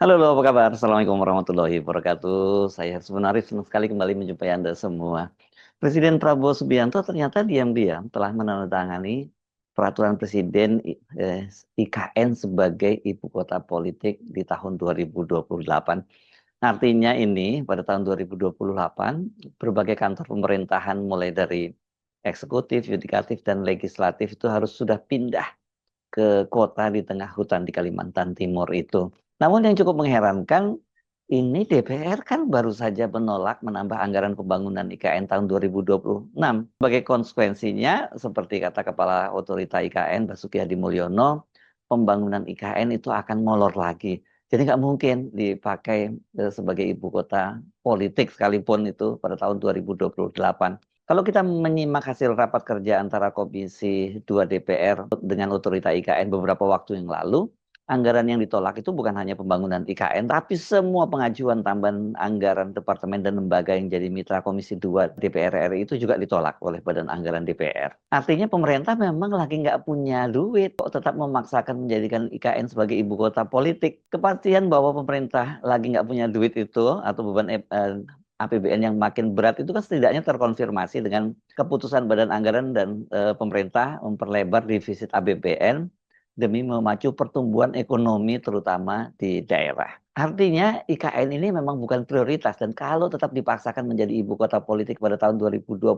Halo, apa kabar? Assalamualaikum warahmatullahi wabarakatuh. Saya sebenarnya senang sekali kembali menjumpai Anda semua. Presiden Prabowo Subianto ternyata diam-diam telah menandatangani peraturan Presiden IKN sebagai ibu kota politik di tahun 2028. Artinya ini pada tahun 2028 berbagai kantor pemerintahan mulai dari eksekutif, yudikatif, dan legislatif itu harus sudah pindah ke kota di tengah hutan di Kalimantan Timur itu. Namun yang cukup mengherankan, ini DPR kan baru saja menolak menambah anggaran pembangunan IKN tahun 2026. Sebagai konsekuensinya, seperti kata Kepala Otorita IKN Basuki Hadi Mulyono, pembangunan IKN itu akan molor lagi. Jadi nggak mungkin dipakai sebagai ibu kota politik sekalipun itu pada tahun 2028. Kalau kita menyimak hasil rapat kerja antara Komisi 2 DPR dengan Otorita IKN beberapa waktu yang lalu, anggaran yang ditolak itu bukan hanya pembangunan IKN, tapi semua pengajuan tambahan anggaran departemen dan lembaga yang jadi mitra Komisi 2 DPR RI itu juga ditolak oleh Badan Anggaran DPR. Artinya pemerintah memang lagi nggak punya duit, kok tetap memaksakan menjadikan IKN sebagai ibu kota politik. Kepastian bahwa pemerintah lagi nggak punya duit itu, atau beban APBN yang makin berat itu kan setidaknya terkonfirmasi dengan keputusan Badan Anggaran dan pemerintah memperlebar defisit APBN demi memacu pertumbuhan ekonomi terutama di daerah. Artinya IKN ini memang bukan prioritas dan kalau tetap dipaksakan menjadi ibu kota politik pada tahun 2028,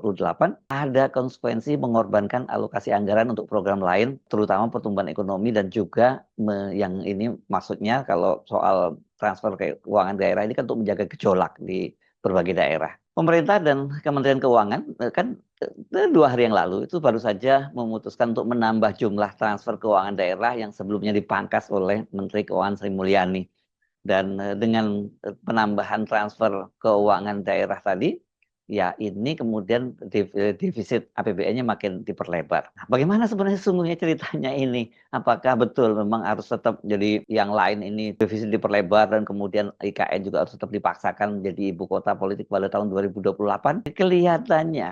ada konsekuensi mengorbankan alokasi anggaran untuk program lain, terutama pertumbuhan ekonomi dan juga yang ini maksudnya kalau soal transfer keuangan daerah ini kan untuk menjaga gejolak di berbagai daerah. Pemerintah dan Kementerian Keuangan kan 2 hari yang lalu itu baru saja memutuskan untuk menambah jumlah transfer keuangan daerah yang sebelumnya dipangkas oleh Menteri Keuangan Sri Mulyani. Dan dengan penambahan transfer keuangan daerah tadi, ya ini kemudian defisit APBN-nya makin diperlebar. Nah, bagaimana sebenarnya sesungguhnya ceritanya ini? Apakah betul memang harus tetap jadi yang lain ini defisit diperlebar dan kemudian IKN juga harus tetap dipaksakan menjadi ibu kota politik pada tahun 2028? Kelihatannya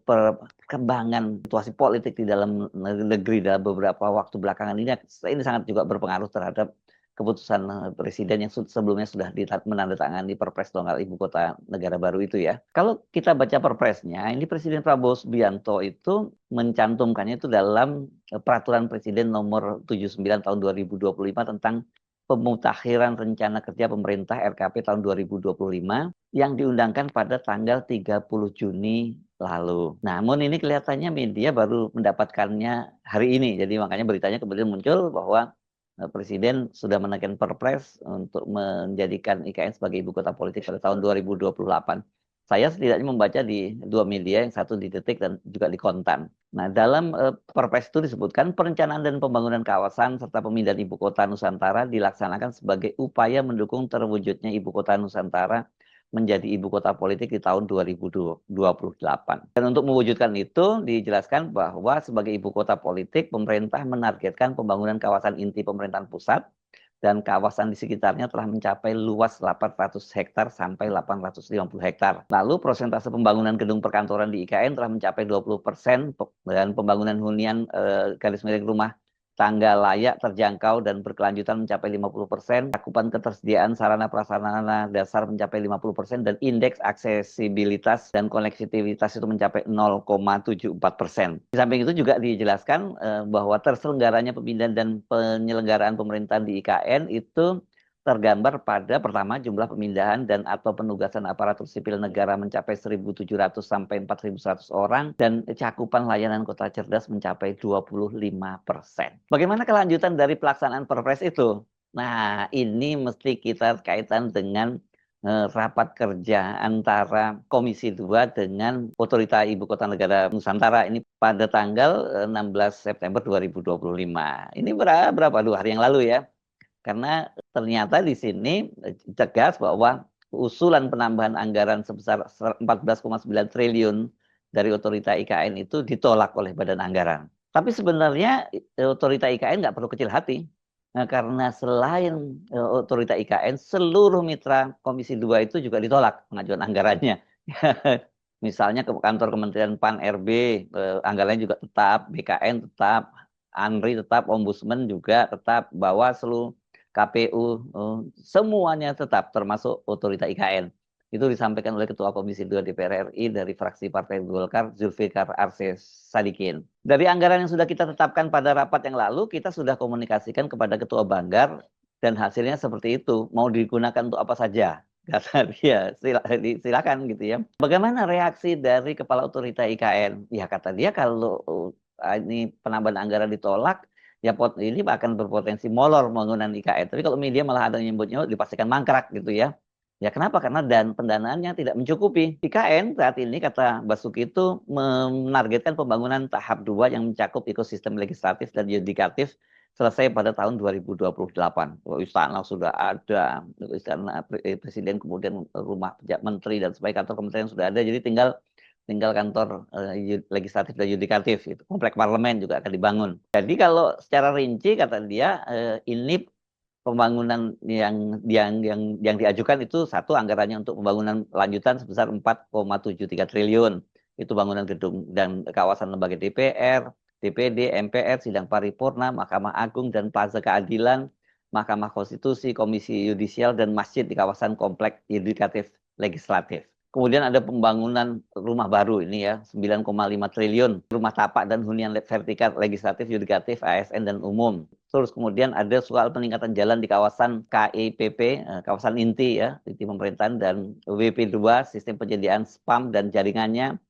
perkembangan situasi politik di dalam negeri dalam beberapa waktu belakangan ini sangat juga berpengaruh terhadap keputusan presiden yang sebelumnya sudah menandatangani Perpres tentang ibu kota negara baru itu ya. Kalau kita baca Perpresnya, ini Presiden Prabowo Subianto itu mencantumkannya itu dalam Peraturan Presiden nomor 79 tahun 2025 tentang pemutakhiran rencana kerja pemerintah RKP tahun 2025 yang diundangkan pada tanggal 30 Juni lalu. Namun ini kelihatannya media baru mendapatkannya hari ini. Jadi makanya beritanya kemudian muncul bahwa Presiden sudah menaikkan Perpres untuk menjadikan IKN sebagai ibu kota politik pada tahun 2028. Saya setidaknya membaca di 2 media, yang satu di Detik dan juga di Kontan. Nah, dalam Perpres itu disebutkan perencanaan dan pembangunan kawasan serta pemindahan ibu kota Nusantara dilaksanakan sebagai upaya mendukung terwujudnya ibu kota Nusantara menjadi ibu kota politik di tahun 2028. Dan untuk mewujudkan itu dijelaskan bahwa sebagai ibu kota politik, pemerintah menargetkan pembangunan kawasan inti pemerintahan pusat dan kawasan di sekitarnya telah mencapai luas 800 hektar sampai 850 hektar. Lalu persentase pembangunan gedung perkantoran di IKN telah mencapai 20% dan pembangunan hunian garis miring rumah tangga layak, terjangkau, dan berkelanjutan mencapai 50%, cakupan ketersediaan sarana prasarana dasar mencapai 50%, dan indeks aksesibilitas dan konektivitas itu mencapai 0,74%. Di samping itu juga dijelaskan bahwa terselenggaranya pemindahan dan penyelenggaraan pemerintahan di IKN itu tergambar pada pertama jumlah pemindahan dan atau penugasan aparatur sipil negara mencapai 1.700 sampai 4.100 orang dan cakupan layanan kota cerdas mencapai 25%. Bagaimana kelanjutan dari pelaksanaan Perpres itu? Nah, ini mesti kita kaitan dengan rapat kerja antara Komisi 2 dengan Otorita Ibu Kota Negara Nusantara ini pada tanggal 16 September 2025. Ini berapa 2 hari yang lalu ya. Karena ternyata di sini tegas bahwa usulan penambahan anggaran sebesar 14,9 triliun dari Otorita IKN itu ditolak oleh Badan Anggaran. Tapi sebenarnya Otorita IKN nggak perlu kecil hati. Nah, karena selain Otorita IKN, seluruh mitra Komisi 2 itu juga ditolak pengajuan anggarannya. Misalnya ke kantor Kementerian PAN RB, anggarannya juga tetap, BKN tetap, ANRI tetap, Ombudsman juga tetap, Bawaslu, KPU, semuanya tetap termasuk otorita IKN. Itu disampaikan oleh Ketua Komisi 2 DPR RI dari fraksi Partai Golkar, Zulfikar Arse Sadikin. Dari anggaran yang sudah kita tetapkan pada rapat yang lalu, kita sudah komunikasikan kepada Ketua Banggar, dan hasilnya seperti itu. Mau digunakan untuk apa saja? Kata dia, silakan gitu ya. Bagaimana reaksi dari Kepala Otorita IKN? Ya kata dia kalau ini penambahan anggaran ditolak, ya ini akan berpotensi molor pembangunan IKN. Tapi kalau media malah ada yang nyebutnya dipastikan mangkrak gitu ya. Ya kenapa? Karena pendanaannya tidak mencukupi. IKN saat ini kata Basuki itu menargetkan pembangunan tahap 2 yang mencakup ekosistem legislatif dan yudikatif selesai pada tahun 2028. Istana sudah ada, istana presiden, kemudian rumah menteri dan sebagainya, kantor kementerian sudah ada. Jadi tinggal kantor legislatif dan yudikatif, itu komplek parlemen juga akan dibangun. Jadi kalau secara rinci kata dia, ini pembangunan yang diajukan itu satu anggarannya untuk pembangunan lanjutan sebesar 4,73 triliun. Itu bangunan gedung dan kawasan lembaga DPR, DPD, MPR, sidang paripurna, Mahkamah Agung dan Plaza Keadilan, Mahkamah Konstitusi, Komisi Yudisial dan masjid di kawasan komplek yudikatif legislatif. Kemudian ada pembangunan rumah baru ini ya, 9,5 triliun, rumah tapak dan hunian vertikal legislatif, yudikatif, ASN dan umum. Terus kemudian ada soal peningkatan jalan di kawasan KIPP, kawasan inti ya, inti pemerintahan, dan WP2, sistem penyediaan spam dan jaringannya,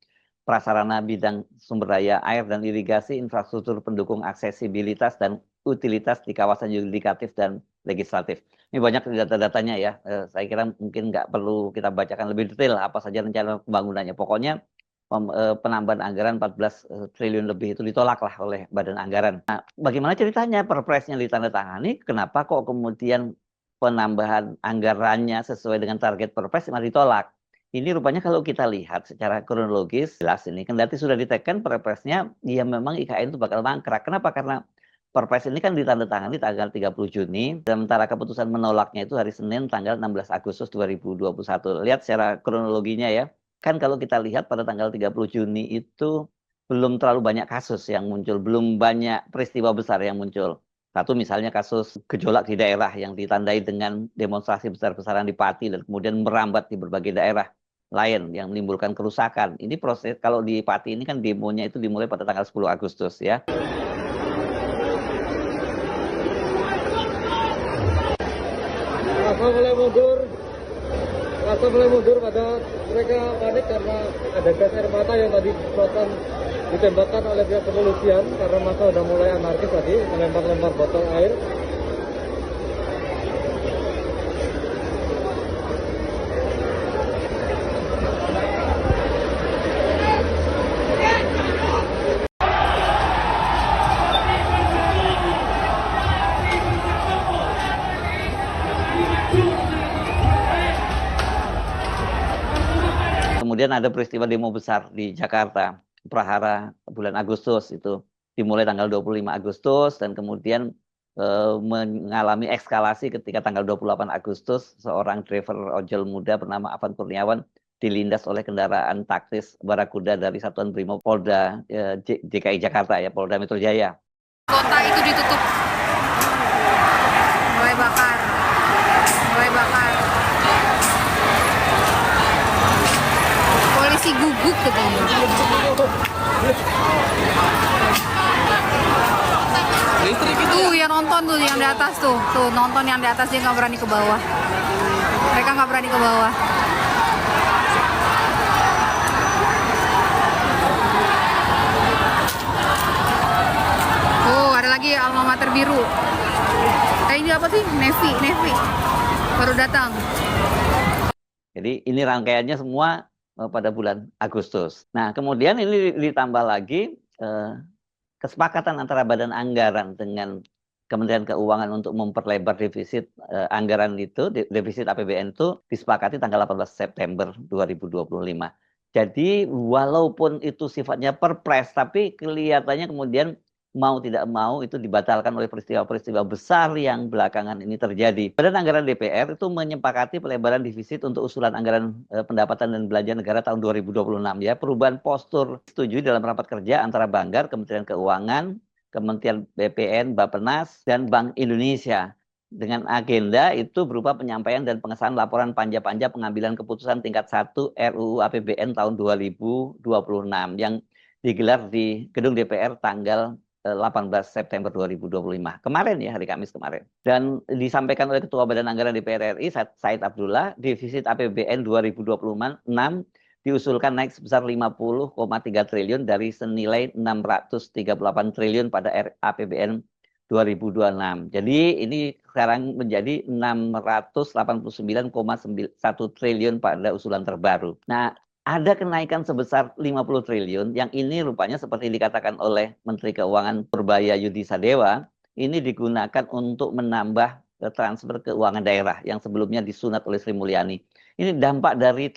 prasarana bidang sumber daya air dan irigasi, infrastruktur pendukung aksesibilitas dan utilitas di kawasan yudikatif dan legislatif. Ini banyak data-datanya ya, saya kira mungkin nggak perlu kita bacakan lebih detail apa saja rencana pembangunannya. Pokoknya penambahan anggaran 14 triliun lebih itu ditolak lah oleh Badan Anggaran. Nah, bagaimana ceritanya perpresnya ditandatangani, kenapa kok kemudian penambahan anggarannya sesuai dengan target perpres malah ditolak? Ini rupanya kalau kita lihat secara kronologis, jelas ini, kendati sudah ditekan perpresnya, ya memang IKN itu bakal mangkrak. Kenapa? Karena perpres ini kan ditandatangani tanggal 30 Juni, sementara keputusan menolaknya itu hari Senin tanggal 16 Agustus 2021. Lihat secara kronologinya ya. Kan kalau kita lihat pada tanggal 30 Juni itu belum terlalu banyak kasus yang muncul, belum banyak peristiwa besar yang muncul. Satu misalnya kasus gejolak di daerah yang ditandai dengan demonstrasi besar-besaran di Pati dan kemudian merambat di berbagai daerah lain yang menimbulkan kerusakan. Ini proses, kalau di Pati ini kan demonya itu dimulai pada tanggal 10 Agustus ya. Masa mulai mundur pada mereka panik karena ada gas air mata yang tadi ditembakkan oleh pihak kepolisian karena masa sudah mulai anarkis tadi melempar-lempar botol air. Kemudian ada peristiwa demo besar di Jakarta, Prahara bulan Agustus itu dimulai tanggal 25 Agustus dan kemudian mengalami eskalasi ketika tanggal 28 Agustus seorang driver ojol muda bernama Afan Kurniawan dilindas oleh kendaraan taktis Barakuda dari Satuan Brimob Polda DKI Jakarta ya, Polda Metro Jaya. Kota itu ditutup, mulai bakar. Polisi gugup katanya. Tuh yang nonton tuh yang di atas tuh nonton yang di atas, dia nggak berani ke bawah. Mereka nggak berani ke bawah. Oh, ada lagi alma mater biru. Ini apa sih? Nevi. Baru datang. Jadi ini rangkaiannya semua pada bulan Agustus. Nah, kemudian ini ditambah lagi kesepakatan antara Badan Anggaran dengan Kementerian Keuangan untuk memperlebar defisit anggaran itu, defisit APBN itu disepakati tanggal 18 September 2025. Jadi walaupun itu sifatnya perpres, tapi kelihatannya kemudian mau tidak mau itu dibatalkan oleh peristiwa-peristiwa besar yang belakangan ini terjadi. Badan Anggaran DPR itu menyepakati pelebaran defisit untuk usulan anggaran pendapatan dan belanja negara tahun 2026 ya. Perubahan postur setuju dalam rapat kerja antara Banggar, Kementerian Keuangan, Kementerian BPN, Bappenas, dan Bank Indonesia. dengan agenda itu berupa penyampaian dan pengesahan laporan panja-panja pengambilan keputusan tingkat 1 RUU APBN tahun 2026 yang digelar di Gedung DPR tanggal 18 September 2025. Kemarin ya, hari Kamis kemarin. Dan disampaikan oleh Ketua Badan Anggaran DPR RI, Said Abdullah, defisit APBN 2026 diusulkan naik sebesar 50,3 triliun dari senilai 638 triliun pada APBN 2026. Jadi ini sekarang menjadi 689,1 triliun pada usulan terbaru. Nah, ada kenaikan sebesar 50 triliun yang ini rupanya seperti dikatakan oleh Menteri Keuangan Purbaya Yudi Sadewa, ini digunakan untuk menambah transfer keuangan daerah yang sebelumnya disunat oleh Sri Mulyani. Ini dampak dari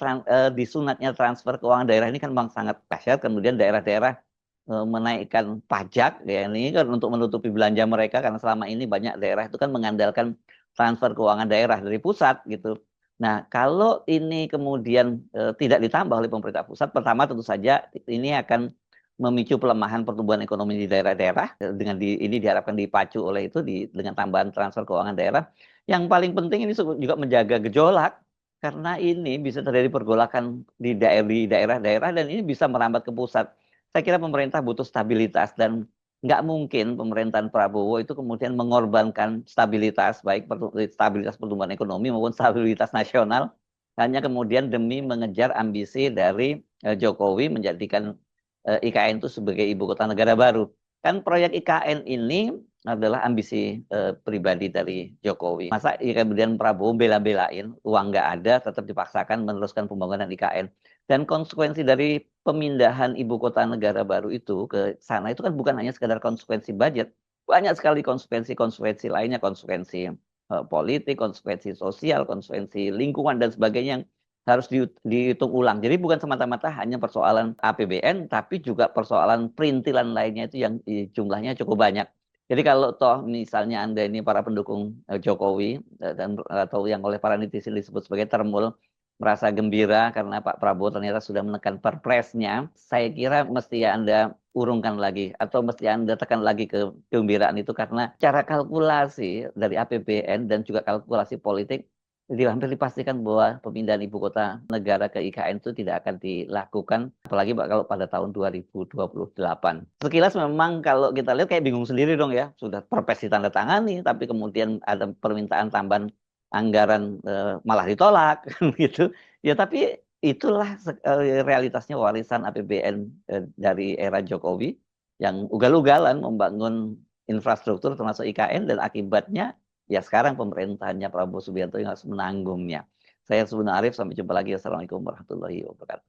disunatnya transfer keuangan daerah ini kan memang sangat dahsyat. Kemudian daerah-daerah menaikkan pajak ya ini kan untuk menutupi belanja mereka karena selama ini banyak daerah itu kan mengandalkan transfer keuangan daerah dari pusat gitu. Nah, kalau ini kemudian tidak ditambah oleh pemerintah pusat, pertama tentu saja ini akan memicu pelemahan pertumbuhan ekonomi di daerah-daerah dengan ini diharapkan dipacu oleh itu dengan tambahan transfer keuangan daerah. Yang paling penting ini juga menjaga gejolak karena ini bisa terjadi pergolakan di daerah-daerah dan ini bisa merambat ke pusat. Saya kira pemerintah butuh stabilitas dan nggak mungkin pemerintahan Prabowo itu kemudian mengorbankan stabilitas, baik stabilitas pertumbuhan ekonomi maupun stabilitas nasional, hanya kemudian demi mengejar ambisi dari Jokowi menjadikan IKN itu sebagai ibu kota negara baru. Kan proyek IKN ini adalah ambisi pribadi dari Jokowi. Masa kemudian Prabowo bela-belain, uang nggak ada, tetap dipaksakan meneruskan pembangunan IKN. Dan konsekuensi dari pemindahan ibu kota negara baru itu ke sana itu kan bukan hanya sekedar konsekuensi budget, banyak sekali konsekuensi lainnya, konsekuensi politik, konsekuensi sosial, konsekuensi lingkungan dan sebagainya yang harus dihitung ulang. Jadi bukan semata-mata hanya persoalan APBN, tapi juga persoalan perintilan lainnya itu yang jumlahnya cukup banyak. Jadi kalau toh misalnya Anda ini para pendukung Jokowi dan atau yang oleh para netizen disebut sebagai termul merasa gembira karena Pak Prabowo ternyata sudah menekan perpresnya, saya kira mesti Anda urungkan lagi atau mesti Anda tekan lagi ke kegembiraan itu karena cara kalkulasi dari APBN dan juga kalkulasi politik jadi hampir dipastikan bahwa pemindahan ibu kota negara ke IKN itu tidak akan dilakukan, apalagi kalau pada tahun 2028. Sekilas memang kalau kita lihat kayak bingung sendiri dong ya, sudah perpres ditandatangani, tapi kemudian ada permintaan tambahan anggaran malah ditolak, gitu. Ya tapi itulah realitasnya warisan APBN dari era Jokowi yang ugal-ugalan membangun infrastruktur termasuk IKN dan akibatnya ya sekarang pemerintahannya Prabowo Subianto yang harus menanggungnya. Saya Subun Arif, sampai jumpa lagi. Assalamualaikum warahmatullahi wabarakatuh.